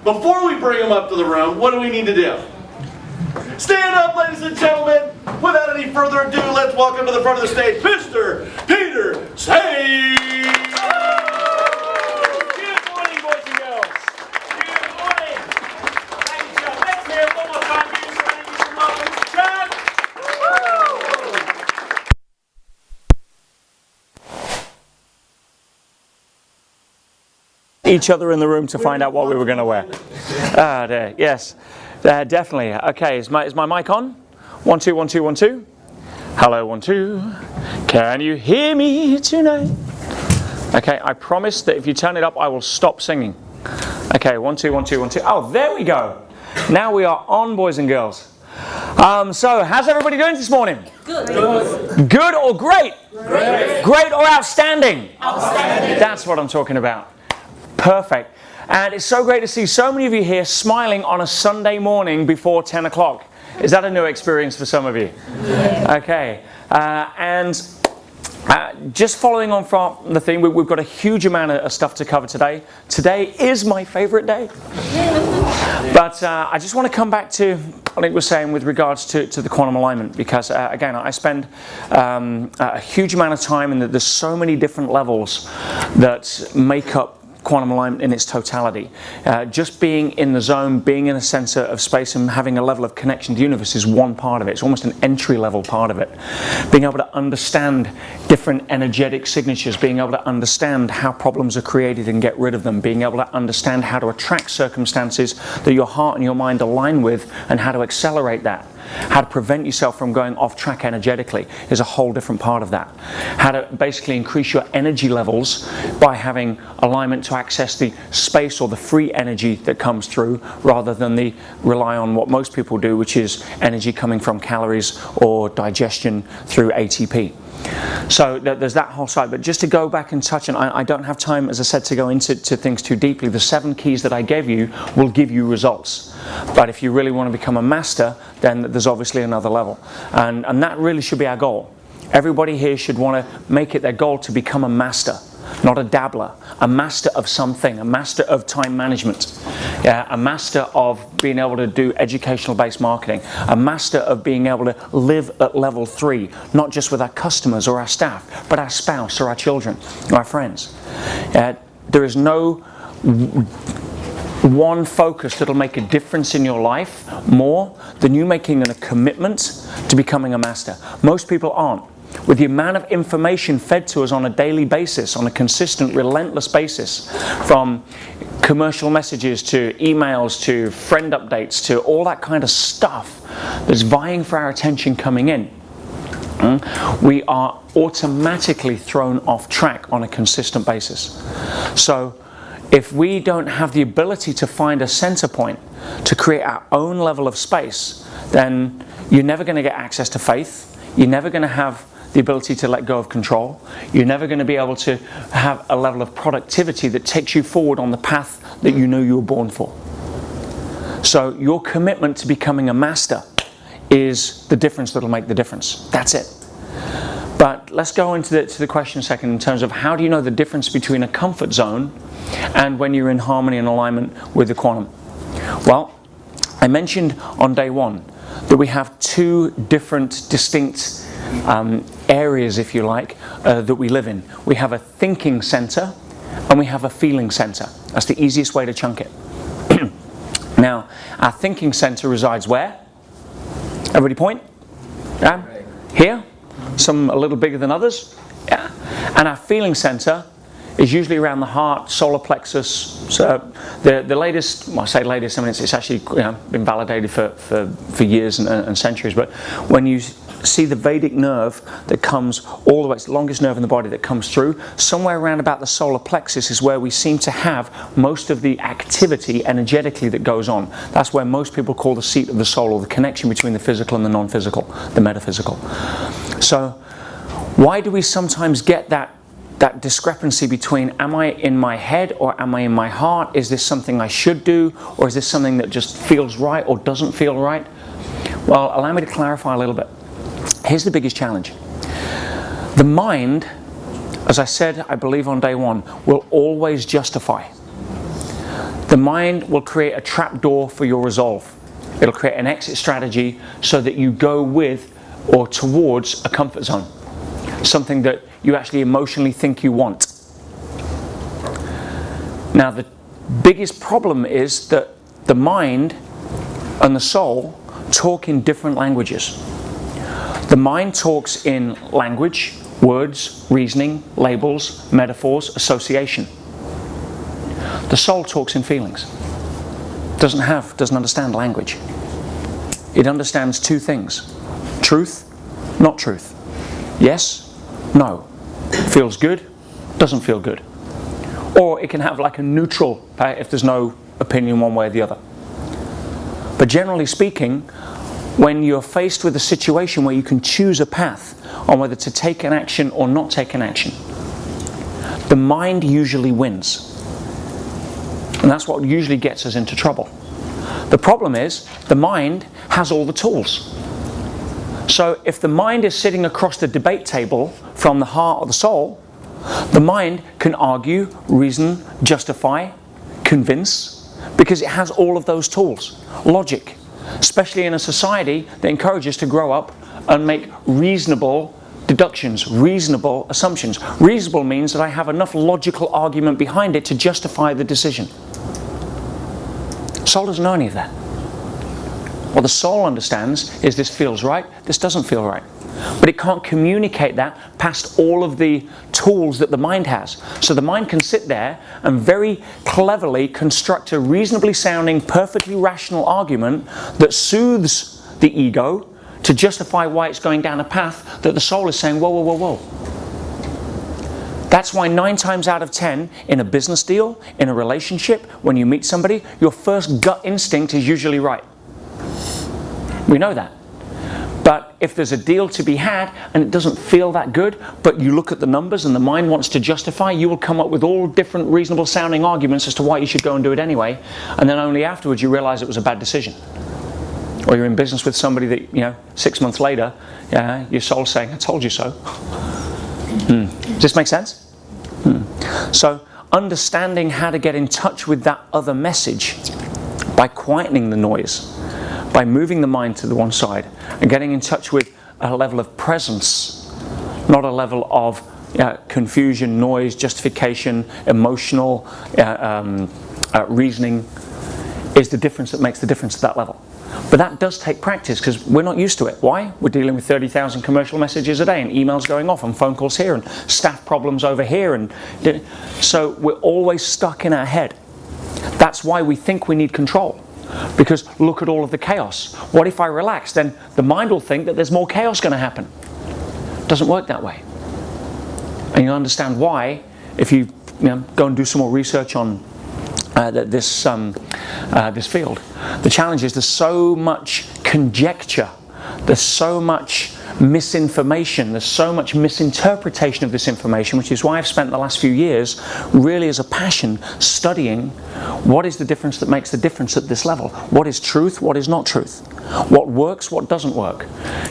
before we bring them up to the room, what do we need to do? Stand up, ladies and gentlemen. Without any further ado, let's welcome to the front of the stage, Mr. Peter Say. Good morning, boys and girls. Good morning. Thank you, Chuck. Let's hear it one more time. Give us some welcome to Chuck. Each other in the room to find out what we were going to wear. There, yes, definitely. Okay, is my mic on? 1 2 1 2 1 2. Hello, 1 2. Can you hear me tonight? Okay, I promise that if you turn it up, I will stop singing. Okay, 1 2 1 2 1 2. Oh, there we go. Now we are on, boys and girls. So, how's everybody doing this morning? Good. Good or great? Great. Great or outstanding? Outstanding. That's what I'm talking about. Perfect. And it's so great to see so many of you here smiling on a Sunday morning before 10 o'clock. Is that a new experience for some of you? Okay. Just following on from the theme, we've got a huge amount of stuff to cover today. Today is my favorite day. But I just want to come back to what I was saying with regards to the quantum alignment, because again, I spend a huge amount of time, and there's so many different levels that make up quantum alignment in its totality. Just being in the zone, being in a sense of space and having a level of connection to the universe is one part of it. It's almost an entry level part of it. Being able to understand different energetic signatures, being able to understand how problems are created and get rid of them, being able to understand how to attract circumstances that your heart and your mind align with and how to accelerate that. How to prevent yourself from going off track energetically is a whole different part of that. How to basically increase your energy levels by having alignment to access the space or the free energy that comes through, rather than the rely on what most people do, which is energy coming from calories or digestion through ATP. So there's that whole side. But just to go back and touch, and I don't have time, as I said, to go into things too deeply. The 7 keys that I gave you will give you results. But if you really want to become a master, then there's obviously another level. And that really should be our goal. Everybody here should want to make it their goal to become a master, not a dabbler. A master of something, a master of time management, a master of being able to do educational-based marketing, a master of being able to live at level 3, not just with our customers or our staff, but our spouse or our children or our friends. There is no one focus that'll make a difference in your life more than you making a commitment to becoming a master. Most people aren't. With the amount of information fed to us on a daily basis, on a consistent, relentless basis, from commercial messages to emails to friend updates to all that kind of stuff that's vying for our attention coming in, we are automatically thrown off track on a consistent basis. So if we don't have the ability to find a center point to create our own level of space, then you're never going to get access to faith. You're never going to have the ability to let go of control. You're never going to be able to have a level of productivity that takes you forward on the path that you knew you were born for. So your commitment to becoming a master is the difference that'll make the difference. That's it. But let's go into the question a second in terms of how do you know the difference between a comfort zone and when you're in harmony and alignment with the quantum? Well, I mentioned on day 1 that we have 2 different distinct areas, if you like, that we live in. We have a thinking center and we have a feeling center. That's the easiest way to chunk it. Now, our thinking center resides where? Everybody point? Yeah? Here? Some a little bigger than others? Yeah. And our feeling center is usually around the heart, solar plexus. So the latest, well, I say latest, I mean it's actually been validated for years and centuries. But when you see the Vedic nerve that comes all the way, it's the longest nerve in the body that comes through, somewhere around about the solar plexus is where we seem to have most of the activity energetically that goes on. That's where most people call the seat of the soul, or the connection between the physical and the non-physical, the metaphysical. So why do we sometimes get that discrepancy between am I in my head or am I in my heart? Is this something I should do, or is this something that just feels right or doesn't feel right? Well, allow me to clarify a little bit. Here's the biggest challenge. The mind, as I said, I believe on day 1, will always justify. The mind will create a trapdoor for your resolve. It'll create an exit strategy so that you go with or towards a comfort zone, something that you actually emotionally think you want. Now, the biggest problem is that the mind and the soul talk in different languages. The mind talks in language, words, reasoning, labels, metaphors, association. The soul talks in feelings. Doesn't understand language. It understands two things: truth, not truth. Yes, no. Feels good, doesn't feel good. Or it can have like a neutral, if there's no opinion one way or the other. But generally speaking, when you're faced with a situation where you can choose a path on whether to take an action or not take an action, the mind usually wins. And that's what usually gets us into trouble. The problem is, the mind has all the tools. So if the mind is sitting across the debate table from the heart or the soul, the mind can argue, reason, justify, convince, because it has all of those tools. Logic, especially in a society that encourages to grow up and make reasonable deductions, reasonable assumptions. Reasonable means that I have enough logical argument behind it to justify the decision. Soul doesn't know any of that. What the soul understands is this feels right, this doesn't feel right. But it can't communicate that past all of the tools that the mind has. So the mind can sit there and very cleverly construct a reasonably sounding, perfectly rational argument that soothes the ego to justify why it's going down a path that the soul is saying, whoa, whoa, whoa, whoa. That's why 9 times out of 10 in a business deal, in a relationship, when you meet somebody, your first gut instinct is usually right. We know that. But if there's a deal to be had and it doesn't feel that good, but you look at the numbers and the mind wants to justify, you will come up with all different reasonable sounding arguments as to why you should go and do it anyway. And then only afterwards you realize it was a bad decision. Or you're in business with somebody that, 6 months later, your soul's saying, I told you so. Does this make sense? So understanding how to get in touch with that other message by quietening the noise, by moving the mind to the one side and getting in touch with a level of presence, not a level of confusion, noise, justification, emotional reasoning, is the difference that makes the difference at that level. But that does take practice because we're not used to it. Why? We're dealing with 30,000 commercial messages a day and emails going off and phone calls here and staff problems over here. And so we're always stuck in our head. That's why we think we need control. Because look at all of the chaos. What if I relax? Then the mind will think that there's more chaos going to happen. It doesn't work that way. And you'll understand why if you, go and do some more research on this field. The challenge is there's so much conjecture, there's so much misinformation, there's so much misinterpretation of this information, which is why I've spent the last few years really as a passion studying what is the difference that makes the difference at this level. What is truth, what is not truth? What works, what doesn't work?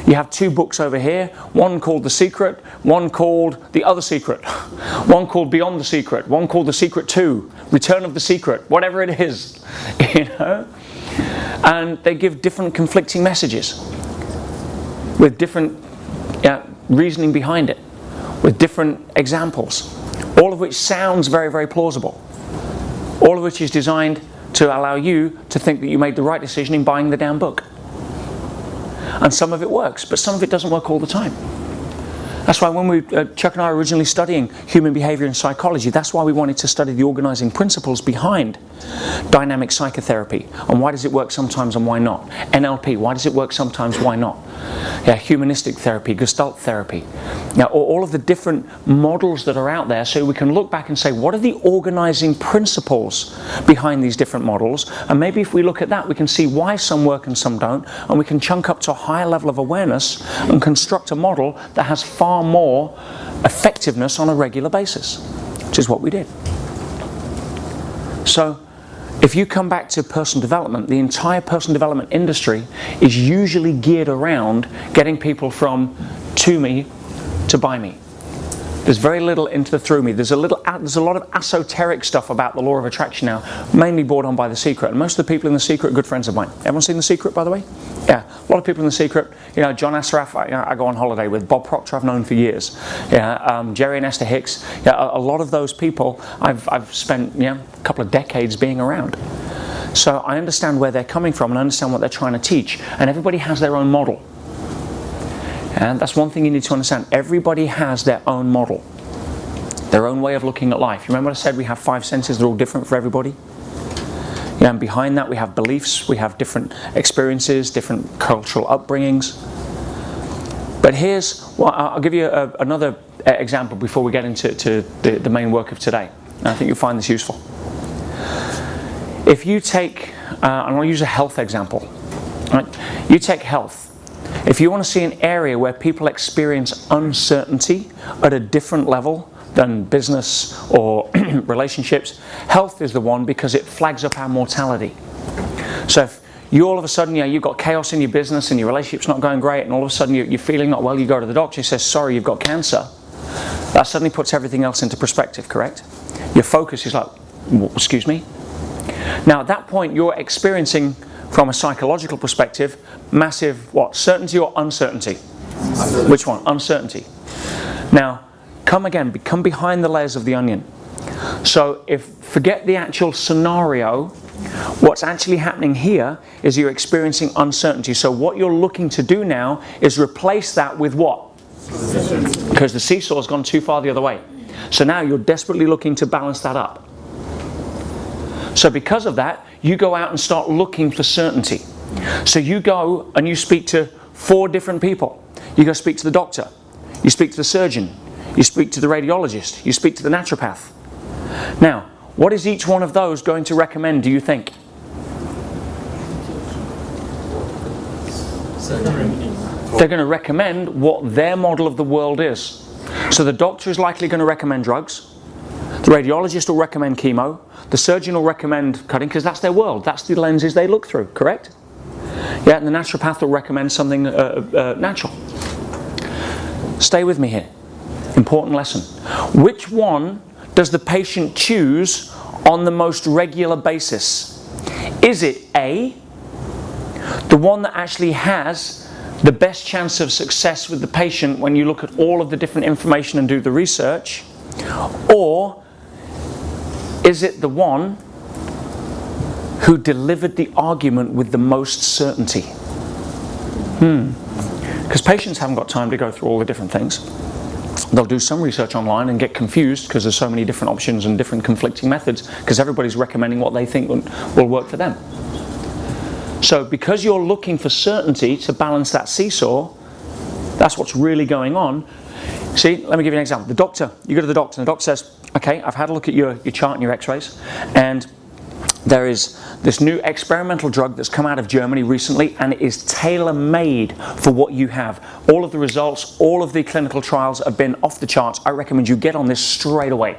You have 2 books over here, one called The Secret, one called The Other Secret, one called Beyond the Secret, one called The Secret 2, Return of the Secret, whatever it is, And they give different conflicting messages with different reasoning behind it, with different examples, all of which sounds very, very plausible, all of which is designed to allow you to think that you made the right decision in buying the damn book. And some of it works, but some of it doesn't work all the time. That's why when Chuck and I were originally studying human behavior and psychology, that's why we wanted to study the organizing principles behind dynamic psychotherapy. And why does it work sometimes and why not? NLP, why does it work sometimes, why not? Humanistic therapy, Gestalt therapy. All of the different models that are out there, so we can look back and say, what are the organizing principles behind these different models? And maybe if we look at that, we can see why some work and some don't, and we can chunk up to a higher level of awareness and construct a model that has far more effectiveness on a regular basis, which is what we did. So if you come back to personal development, the entire personal development industry is usually geared around getting people from to me to buy me. There's very little into the through me. There's a lot of esoteric stuff about the law of attraction now, mainly brought on by The Secret. And most of the people in The Secret are good friends of mine. Everyone seen The Secret, by the way? Yeah, a lot of people in The Secret. You know, John Assaraf, I go on holiday with. Bob Proctor, I've known for years. Yeah, Jerry and Esther Hicks. Yeah, a lot of those people I've spent a couple of decades being around. So I understand where they're coming from and I understand what they're trying to teach. And everybody has their own model. And that's one thing you need to understand. Everybody has their own model, their own way of looking at life. You remember what I said? We have 5 senses. They're all different for everybody. Yeah, and behind that we have beliefs. We have different experiences, different cultural upbringings. But I'll give you another example before we get into the main work of today. And I think you'll find this useful. If you take, and I'll use a health example. Right? You take health. If you want to see an area where people experience uncertainty at a different level than business or relationships, health is the one because it flags up our mortality. So if you all of a sudden, you've got chaos in your business and your relationship's not going great, and all of a sudden you're feeling not well, you go to the doctor, he says, sorry, you've got cancer. That suddenly puts everything else into perspective, correct? Your focus is like, excuse me? Now at that point you're experiencing, from a psychological perspective, massive what? Certainty or uncertainty? Uncertainty. Which one? Uncertainty. Now, come behind the layers of the onion. So forget the actual scenario, what's actually happening here is you're experiencing uncertainty. So what you're looking to do now is replace that with what? Because the seesaw's gone too far the other way. So now you're desperately looking to balance that up. So because of that, you go out and start looking for certainty. So you go and you speak to 4 different people. You go speak to the doctor, you speak to the surgeon, you speak to the radiologist, you speak to the naturopath. Now, what is each one of those going to recommend, do you think? They're going to recommend what their model of the world is. So the doctor is likely going to recommend drugs. The radiologist will recommend chemo. The surgeon will recommend cutting because that's their world. That's the lenses they look through, correct? Yeah, and the naturopath will recommend something natural. Stay with me here. Important lesson. Which one does the patient choose on the most regular basis? Is it A, the one that actually has the best chance of success with the patient when you look at all of the different information and do the research? Or is it the one who delivered the argument with the most certainty? Because patients haven't got time to go through all the different things. They'll do some research online and get confused because there's so many different options and different conflicting methods because everybody's recommending what they think will work for them. So because you're looking for certainty to balance that seesaw, that's what's really going on. See, let me give you an example. The doctor, you go to the doctor and the doctor says, okay, I've had a look at your chart and your x-rays, and there is this new experimental drug that's come out of Germany recently, and it is tailor-made for what you have. All of the results, all of the clinical trials have been off the charts. I recommend you get on this straight away.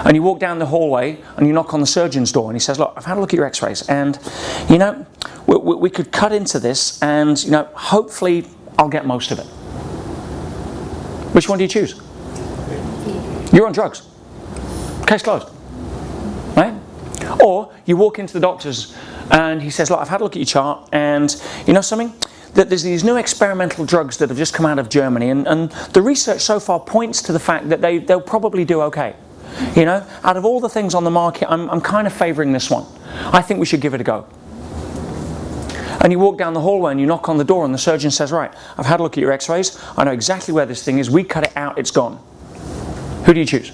And you walk down the hallway and you knock on the surgeon's door and he says, look, I've had a look at your x-rays and, we could cut into this and, hopefully I'll get most of it. Which one do you choose? You're on drugs. Case closed. Right? Or you walk into the doctor's and he says, look, I've had a look at your chart and you know something? That there's these new experimental drugs that have just come out of Germany and the research so far points to the fact that they'll probably do okay. Out of all the things on the market, I'm kind of favouring this one. I think we should give it a go. And you walk down the hallway and you knock on the door and the surgeon says, right, I've had a look at your x-rays, I know exactly where this thing is, we cut it out, it's gone. Who do you choose?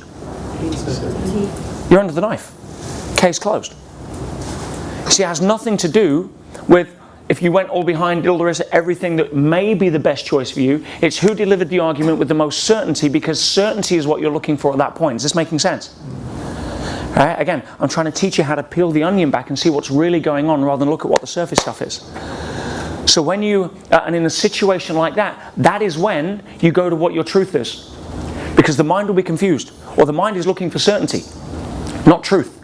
You're under the knife. Case closed. See, it has nothing to do with if you went all behind all the rest of everything that may be the best choice for you. It's who delivered the argument with the most certainty, because certainty is what you're looking for at that point. Is this making sense? Right? Again, I'm trying to teach you how to peel the onion back and see what's really going on rather than look at what the surface stuff is. So when you, and in a situation like that, that is when you go to what your truth is. Because the mind will be confused, or the mind is looking for certainty, not truth.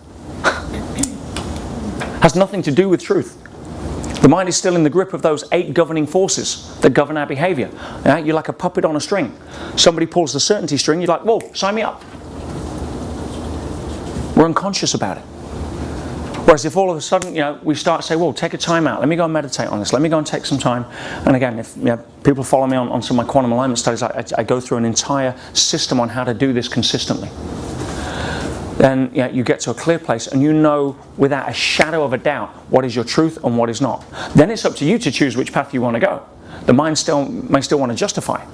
Has nothing to do with truth. The mind is still in the grip of those 8 governing forces that govern our behavior. You're like a puppet on a string. Somebody pulls the certainty string, you're like, whoa, sign me up. We're unconscious about it. Whereas if all of a sudden, we start to say, well, take a time out, let me go and meditate on this, let me go and take some time. And again, if people follow me on some of my quantum alignment studies, I go through an entire system on how to do this consistently. Then you get to a clear place and you know without a shadow of a doubt what is your truth and what is not. Then it's up to you to choose which path you want to go. The mind may still want to justify,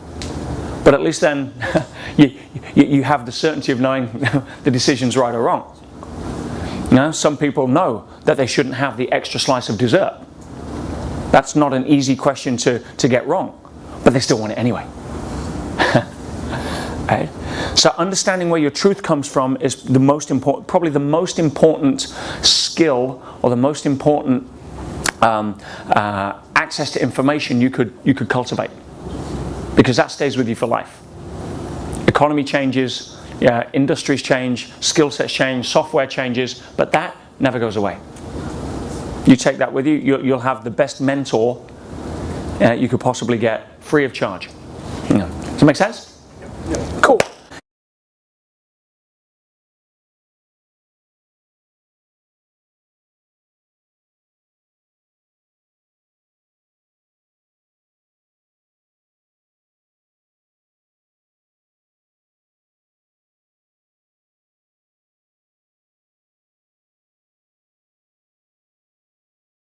but at least then you have the certainty of knowing the decision's right or wrong. Some people know that they shouldn't have the extra slice of dessert. That's not an easy question to get wrong, but they still want it anyway. Right? So understanding where your truth comes from is the most important, probably the most important skill or the most important access to information you could cultivate, because that stays with you for life. Economy changes, industries change, skill sets change, software changes, but that never goes away. You take that with you, you'll have the best mentor you could possibly get, free of charge. Does that make sense?